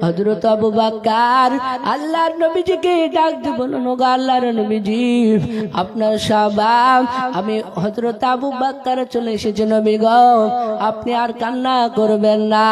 হযরত আবু বকর আল্লাহর নবীজিকে ডাক দিয়ে বললেন, ওগো আল্লাহর নবীজি, আপনার শাহবাগ আমি হযরত আবু বকর চলে এসেছে নবী গো, আপনি আর কান্না করবেন না।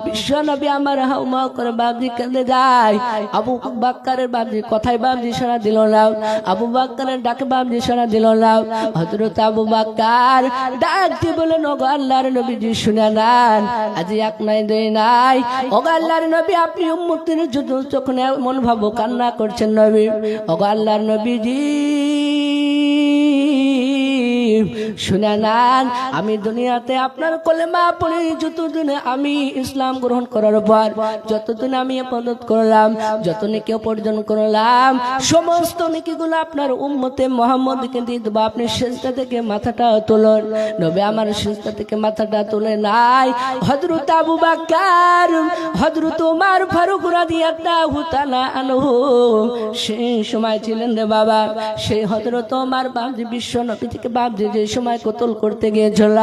বিশ্ব নবী আমার হাউমা করে বাবজি কেঁদে যায়। আবু বকরের বাবজি কথায় বাবজি সাড়া দিল না, আবু বকরের ডাকে বাবজি সাড়া দিল না। হযরত আবু বকর ডাক দিয়ে বলেন, ওগো আল্লাহর নবীজি শুনে নেন, আজ এক নাই দুই নাই, ওগো আল্লাহর নবী আপনি উম্মতের জন্য যখন এমন ভাবো কান্না করছেন নবী, ওগো আল্লাহর নবীজি শুনে নেন, আমি দুনিয়াতে আপনার কলেমা পড়ে যতদিনে আমি ইসলাম গ্রহণ করার পর যতদিন আমি ইবাদত করলাম, যত নেকি অর্জন করলাম, সমস্ত নেকিগুলো আপনার উম্মতে মুহাম্মদকে দিয়ে দেব। আপনি সিজদা থেকে মাথাটা তুলুন। নবী আমার সিজদা থেকে মাথাটা তুলে নাই। হযরত আবু বকর, হযরত ওমর ফারুক রাদিয়াল্লাহু তাআলা আনহু সেই সময় ছিলেন রে বাবা। সেই হযরত ওমর বাবজি বিশ্ব নবী থেকে বাবজি যে সময় কতল করতে গিয়েছিল,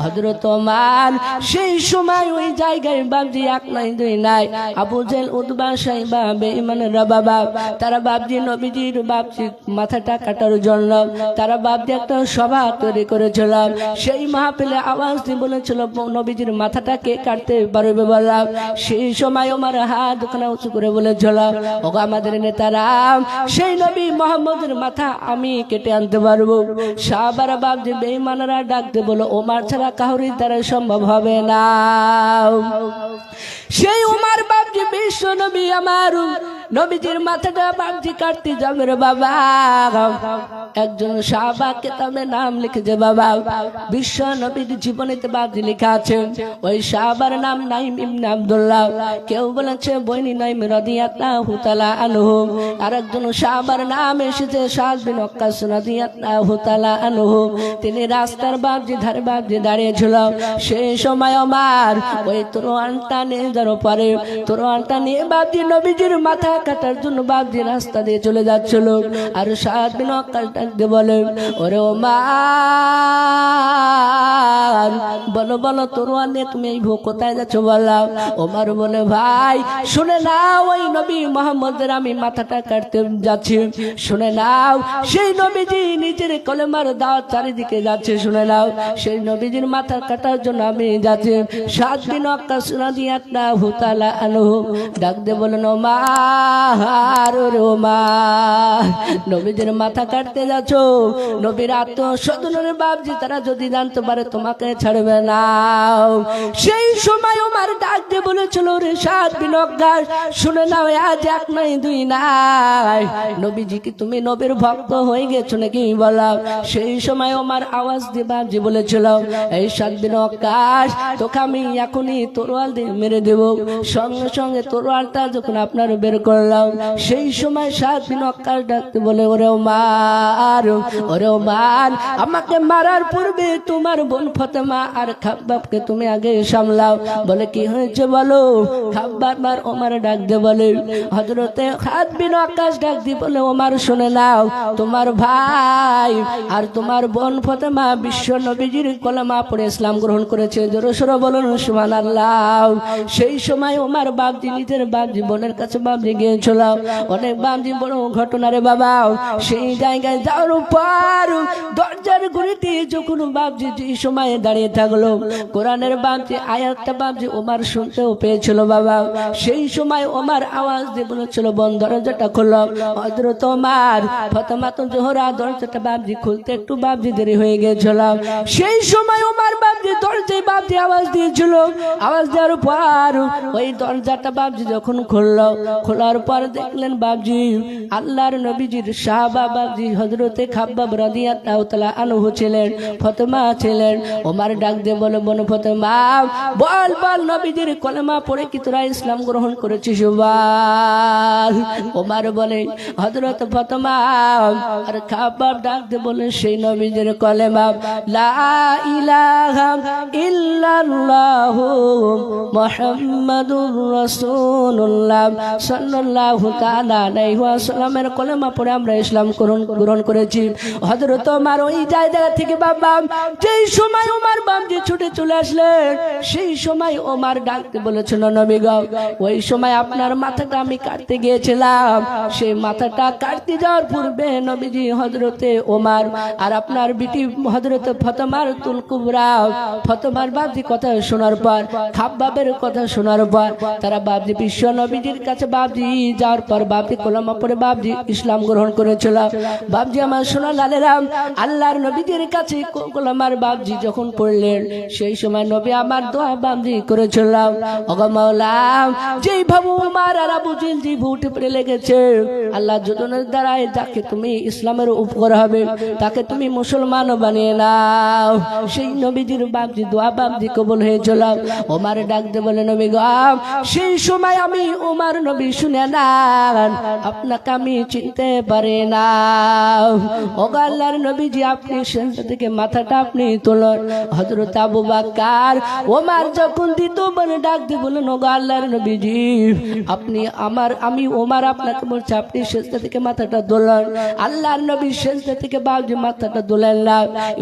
হযরত ওমর সেই সময় ওই জায়গায় বাবজি এক নাই দুই নাই, আবু জেল উতবা সাইবা বেঈমানরা বাবা তারা বাবজি নবীজির বাবজি মাথাটা কাটার জন্য তারা বাবজি একটা সভা তৈরি করেছিল। সেই মাহফিলে আওয়াজ দিয়ে বলেছিল, নবীজির মাথাটা কে কাটতে পারবে বলা। সেই সময় ওমর হাত দুখানা উঁচু করে বলেছিল, ওগো আমাদের নেতারা, সেই নবী মুহাম্মদের মাথা আমি কেটে আনতে পারবো। সাহাবারা বাবজি বেঈমানরা ডাকতে বলো, ওমর ছাড়া কাউরির দ্বারা সম্ভব হবে না। সেই ওমর বাবজি বিশ্ব নবী আমার নবীজির মাথাটা বাবজি কাটতে যাবে রে বাবা। একজন সাহাবা কিতাবে নাম লিখেছে বাবা, বিশ্ব নবীর জীবনীতে বাবজি লেখা আছে, ওই সাহাবার নাম নাইম ইবনে আব্দুল্লাহ, কেউ বলেছে বনি নাইম রাদিয়াল্লাহু তাআলা আনহু, আর একজন সাহাবার নাম এসেছে সাদ বিন ওয়াক্কাস রাদিয়াল্লাহু তাআলা আনহু। তিনি রাস্তার বাবজি ধারে বাবজি দাঁড়িয়েছিল। সেই সময় ওমর ওই তরোয়ালটা নিয়ে যাওয়ার পরে তরোয়ালটা নিয়ে বাবজি নবীজির মাথা কাটার জন্য বাবজি রাস্তা দিয়ে চলে যাচ্ছিল। আর সাদ বিন ওয়াক্কাস ডাকতে বলে, ওরে ওমর বলো বলো তরোয়াল নিয়ে তুমি এই কোথায় যাচ্ছ বলো। ওমর বলে, ভাই শুনে নাও, ওই নবী মুহাম্মদের আমি মাথাটা কাটতে যাচ্ছি। শুনে নাও, সেই নবীজি নিজের কলেমার দাওয়াত চারিদিকে যাচ্ছে। শুনে নাও, সেই নবীজির মাথা কাটার জন্য আমি যাচ্ছি। সাদ বিন ওয়াক্কাস রাদিয়াল্লাহু তাআলা আনহু ডাক দিয়ে বলেন, ওমর ওরে ওমর নবীজির মাথা কাটতে যাচ্ছ, নবীর আত্মস্বজনের বাবজি তারা যদি জানতে পারে তোমাকে ছাড়বে না। সেই সময় ওমর ডাক দিয়ে বলেছিল, রে সাদ বিন ওয়াক্কাস শুনে নাও, আজ এক নাই দুই নাই, নবীজি কি তুমি নবীর ভক্ত হয়ে গেছো নাকি বলা। সেই সময় ওমর আওয়াজ দিয়ে বাবজি বলেছিল, এই সাদ বিন ওয়াক্কাস তোকে আমি এখনই তরোয়াল দিয়ে মেরে দেব। সঙ্গে সঙ্গে তরোয়ালটা যখন আপনার বের করলাম, সেই সময় সাদ বিন ওয়াক্কাস ডাকতে বলে, ওরে ওমর ওরে ওমর আমাকে মারার পূর্বে তোমার বোন ফাতেমা আর খাব্বাবকে তুমি আগে সামলাও। বলে, কি হয়েছে বলো। খাব্বাব আর ওমর ডাক দিয়ে বলে, হযরতে সাদ বিন ওয়াক্কাস ডাক দিয়ে বলে, ওমর শুনে নাও, তোমার ভাই আর তোমার বোন ফাতেমা বিশ্ব নবীজির কলেমা পড়ে ইসলাম গ্রহণ করেছে। জোরে সোরে বলুন সুবহানাল্লাহ। সেই সময় ওমর বাবজি নিজের বাবজি বোনের কাছে বাবজি গিয়েছিল। অনেক বাবজি বড় ঘটনা রে বাবা। সেই জায়গায় যাওয়ার পর দরজার গুড়িতে যখন বাবজি যে সময় দাঁড়িয়ে থাকলো, কোরআনের বাবজি আয়াতটা বাবজি ওমর শুনতেও পেয়েছিল বাবা। সেই সময় ওমর আওয়াজ দিয়ে বলেছিল, বোন দরজাটা খোলো। হযরত ওমর ফাতেমা তো জোহরা দরজাটা বাবজি খুলতে একটু বাবজি দেরি হয়ে গিয়েছিল। সেই সময় ওমর বাবজি দরজায় বাবজি আওয়াজ দিয়েছিল। আওয়াজ দেওয়ার পর ওই দরজাটা বাবজি যখন খুললো, খোলার পর দেখলেন বাবজি আল্লাহর নবীজির সাহাবা বাবজি হযরতে খাব্বাব রাদিয়াল্লাহু তাআলা আনহু ছিলেন, ফাতেমা ছিলেন। ওমর ডাক দিয়ে বলে, বোন ফাতেমা বল বল নবীজির কলেমা পড়ে কি তোরা ইসলাম গ্রহণ করেছিস বল। ওমর বলে, হযরত ফাতেমা আর খাব্বাব ডাক দিয়ে বলে, সেই নবীজির কলেমা লা ইলাহা ইল্লাল্লাহু মুহাম্মাদুর রাসূলুল্লাহ সাল্লাল্লাহু তাআলা আলাইহি ওয়াসাল্লামের কলেমা পড়ে আমরা ইসলাম গ্রহণ করেছি। হযরত ওমর ওই জায়গা থেকে বাবা যেই সময় ওমর বাবজি ছুটে চলে আসলেন। সেই সময় ওমর ডাকতে বলেছিল, নবী গো, ওই সময় আপনার মাথাটা আমি কাটতে গিয়েছিলাম। সেই মাথাটা কাটতে যাওয়ার পূর্বে নবীজি হযরতে ওমর আর আপনার বিটি হযরতে ফাতেমার তুল কুবরা, ফাতেমার বাবজি কথা শোনার পর, খাব্বাবের কথা শোনার পর তারা বাবজি বিশ্ব নবীজির কাছে বাবজি যাওয়ার পর বাবজি কলেমা পড়ে বাবজি ইসলাম গ্রহণ করেছিল। বাবজি আমার সোনা লালেরা, আল্লাহর নবীজির কাছে কলেমার বাবজি যখন পড়লেন, সেই সময় নবী আমার দোয়া বাবজি করেছিল, ওগো মাওলা, যেই ভাবু উমর আর আবু জেহেল জি উঠে পড়ে লেগেছে, আল্লাহ যোজনের দ্বারাই তাকে তুমি ইসলামের উপকার হবে, তাকে তুমি মুসলমান বানিয়ে নাও। সেই নবীজির বাবজি দোয়া বাবজি কবুল হয়েছিল। ওমর ডাকতে বলে, নবী গো, সেই সময় আমি ওমর নবী শুনে না, আপনাকে আমি চিনতে পারি না। ওগো আল্লাহর নবীজি, আপনি সেজদা থেকে মাথাটা আপনি তুলুন। হযরত আবু বকর ওমর যখন দ্বিতীয়বার ডাক দিয়ে বলেন, ওগো আল্লাহর নবীজি, আপনি আমি ওমর আপনাকে বলছি, আপনি সেজদা থেকে মাথাটা তুলুন। আল্লাহর নবী সেজদা থেকে বাবজি মাথাটা তুলেন না।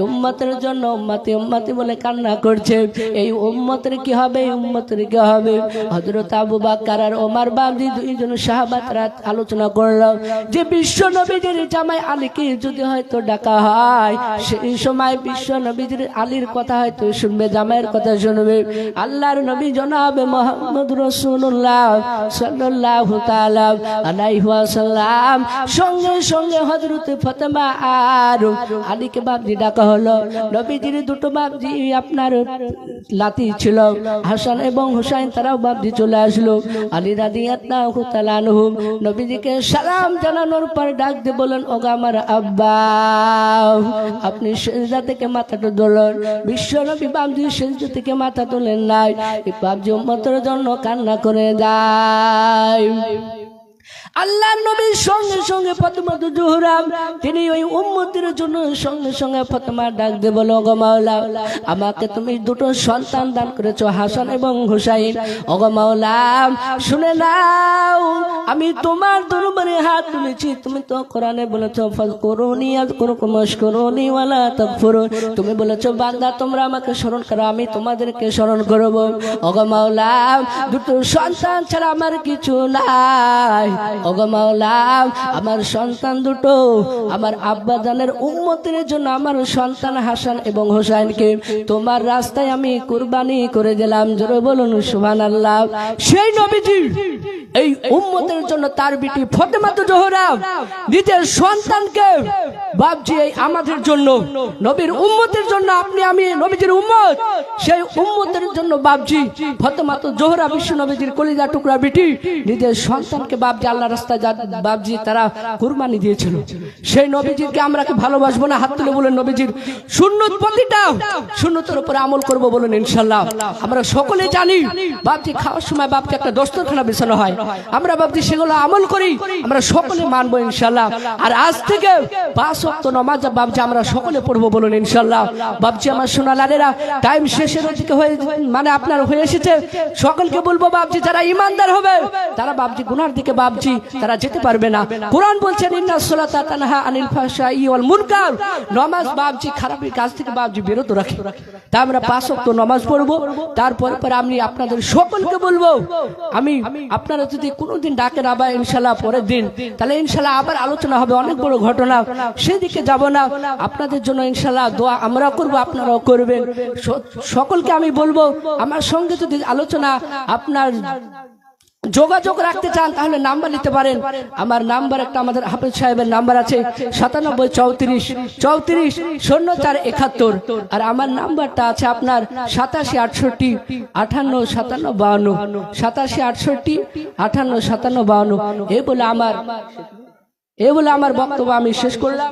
উম্মতের জন্য উম্মতি বলে কান্না করছে। এই উম্মতের কি হবে, এই উম্মতের কি হবে? হযরত আবু বকর আর ওমর বাবজি দুইজন সাহাবারা আলোচনা করলো যে বিশ্ব নবীজির জামাই আলীকে যদি হয়তো ডাকা হয়, সেই সময় বিশ্ব নবীজির আলীর কথা হয়তো শুনবে, জামাইয়ের কথা শুনবে। আল্লাহর নবী জনাবে মুহাম্মদ রাসূলুল্লাহ সাল্লাল্লাহু তাআলা আলাইহি ওয়াসাল্লাম সঙ্গে সঙ্গে হযরতে ফাতেমা আর আলীকে বাবজি ডাকা হলো। নবীজির দুটো বাবজি আপনার লাতি ছিল, হাসান এবং হুসাইন, তারাও বাবজি চলে আসলো। আলী রাদিয়াল্লাহু তাআলা আনহু নবীজিকে সালাম জানানোর পর ডাক দিয়ে বলেন, ওগো আমার আব্বা, আপনি সেজদা থেকে মাথাটা তুলুন। বিশ্ব নবী বাবজি সেজদা থেকে মাথা তোলেন নাই। এই বাবজি উম্মতের জন্য কান্না করে যায়। আল্লাহ নবীর সঙ্গে সঙ্গে ফাতেমা জোহরা, তিনি ওই উম্মতের জন্য সঙ্গে সঙ্গে ফাতেমা ডাক দিয়ে বলো, ওগো মাওলা, আমাকে তুমি দুটো সন্তান দান করেছো, হাসান এবং হুসাইন। ওগো মাওলা, শুনে নাও, আমি তোমার দরবারে হাত তুলেছি। তুমি তো কোরআনে বলেছো, ফাযকুরুনি আযকুরকুম ওয়াশকুরুনি ওয়ালা তাকফুরুন। তুমি বলেছো, বান্দা তোমরা আমাকে স্মরণ করো, আমি তোমাদেরকে স্মরণ করব। ওগো মাওলা, দুটো সন্তান ছাড়া আমার কিছু নাই। ওগো মাওলা, আমার সন্তান দুটো আমার আব্বা জানের উম্মতের জন্য আমার সন্তান হাসান এবং হোসাইনকে তোমার রাস্তায় আমি কুরবানি করে দিলাম। জোরে বলুন সুবহানাল্লাহ। সেই নবীজি এই উম্মতের জন্য তার বিটি ফাতেমা জোহরা নিজের সন্তানকে বাবজি এই আমাদের জন্য, নবীর উম্মতের জন্য, আপনি আমি নবীজির উম্মত, সেই উম্মতের জন্য বাবজি ফাতেমা জোহরা বিশ্ব নবীজির কলিজা টুকরা বিটি নিজের সন্তানকে বাবজি আল্লাহ রাস্তায় বাবজি তারা কুরবানি দিয়েছিল। সেই নবীজিকে আমরা কি ভালোবাসবো না? হাত তুলে বলেন, নবীজির সুন্নত প্রতিটা সুন্নতের উপরে আমল করব বলেন ইনশাআল্লাহ। আমরা সকলে জানি বাবজি খাওয়ার সময় বাবজি একটা দস্তরখানা বিছানো হয়, আমরা বাবজি সেগুলো আমল করি, আমরা সকলে মানবো ইনশাআল্লাহ। আর আজ থেকে 5 ওয়াক্ত নামাজ বাবজি আমরা সকলে পড়বো বলুন ইনশাআল্লাহ। বাবজি আমার সোনা লালেরা, টাইম শেষের দিকে হয়ে মানে আপনার হয়ে এসেছে। সকলকে বলবো বাবজি যারা ইমানদার হবে তারা বাবজি গুনার দিকে বাবজি তারা যেতে পারবে না। কোরআন বলছেন, ইন্নাস সালাতা তানহা আনিল ফাহশাই ওয়াল মুনকার, নামাজ বাবজি খারাপের কাজ থেকে বাবজি বিরত রাখে। তাই আমরা 5 ওয়াক্ত নামাজ পড়বো। তারপর আমি আপনাদের সকলকে বলবো, আমি আপনারা যদি কোনোদিন ডাকেন আবার ইনশাআল্লাহ পরের দিন, তাহলে ইনশাআল্লাহ আবার আলোচনা হবে, অনেক বড় ঘটনা, সেদিকে যাব না। আপনাদের জন্য ইনশাআল্লাহ দোয়া আমরা করব, আপনারাও করবেন। সকলকে আমি বলবো, আমার সঙ্গে যদি আলোচনা আপনার যোগাযোগ রাখতে চান তাহলে নাম্বার নিতে পারেন। আমার নাম্বার একটা, আমাদের হাফেজ সাহেবের নাম্বার আছে 9734340471, আর আমার নাম্বারটা আছে আপনার 8768585752, 8768585752। এ বলে আমার বক্তব্য আমি শেষ করলাম।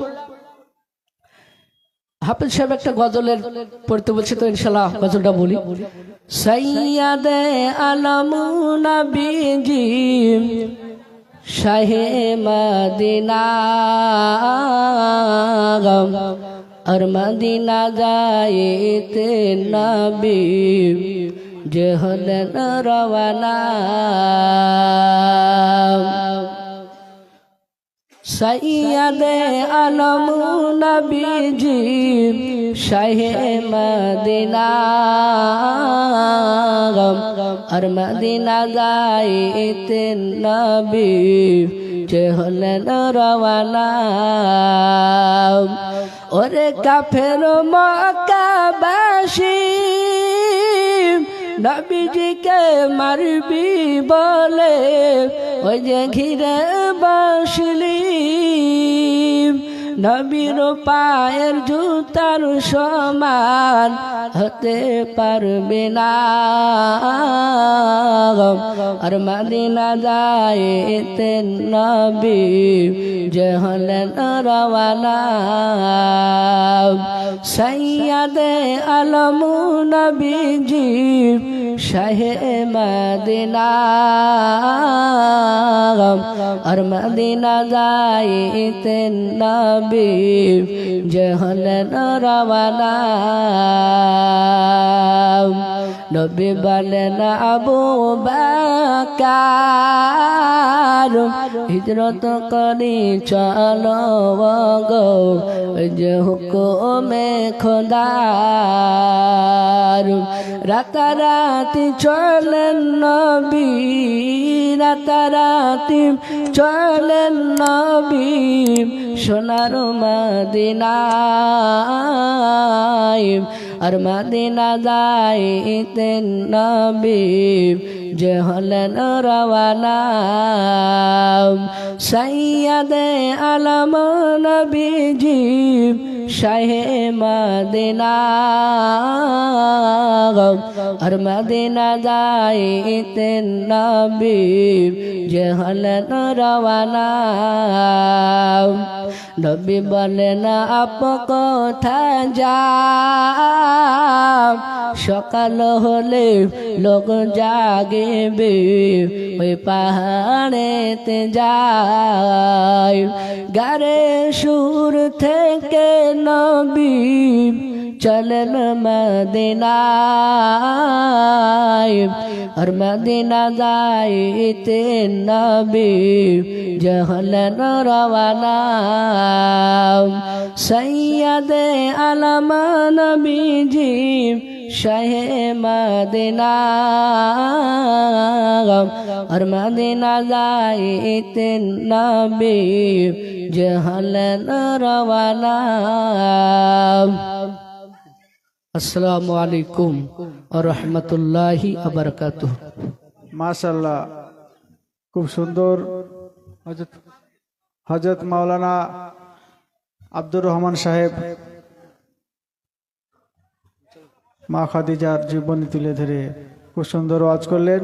হাফেজ সাহেব একটা গজলের পড়তে বলছে, তো ইনশাআল্লাহ গজলটা বলি। সৈয়দে আলম নবীজি শাহে মদিনা, আর মদিনা যাইতে নবী যে হলেন রওয়ানা। সৈয়দে আলম নবীজি শাহে মদিনা আর মদিনা যাইতে নবী যে হলেন রওয়ানা ওরে কাফের মক্কাবাসী নবীজিকে মারবি বলে ওই যে ঘিরে বসলি নবীর পায়ের জুতার সমান হতে পারবে না আর মদিনা যাইতে নবী যে হলেন রওয়ানা সৈয়দে আলম নবীজি শাহে মদিনা আর মদিনা যাইতে নবী যে হলেন রওয়ানা নবী বলেন আবু বকর হিজরত করি চলো গো যে হুকুমে খোদার রাতারাতি চলেন নবী রাতারাতি চলেন নবী সোনার মদিনায় আর মদিনা যাইতে নবী যে হলেন রওয়ানা সৈয়দে আলম নবীজি শাহে মদিনা আর মদিনা যাইতে নবী যে হলেন রওয়ানা নবী বলেন আপ কোথায় যাও সকাল হলে লোক জাগবে ওই পাহাড়েতে যায় গারে সুর থেকে নবী চলেন মদিনায় আর মদিনা যাইতে নবী যে হলেন রওয়ানা সৈয়দে আলম নবীজি শাহে মদিনা আর মদিনা যাইতে নবী যে হলেন রওয়ানা আসসালামু আলাইকুম ওয়া রাহমাতুল্লাহি ওয়া বারাকাতুহু মাশাআল্লাহ খুব সুন্দর হযরত মাওলানা আব্দুর রহমান সাহেব মা খাদিজার জীবনী তুলে ধরে খুব সুন্দর ওয়াজ করলেন।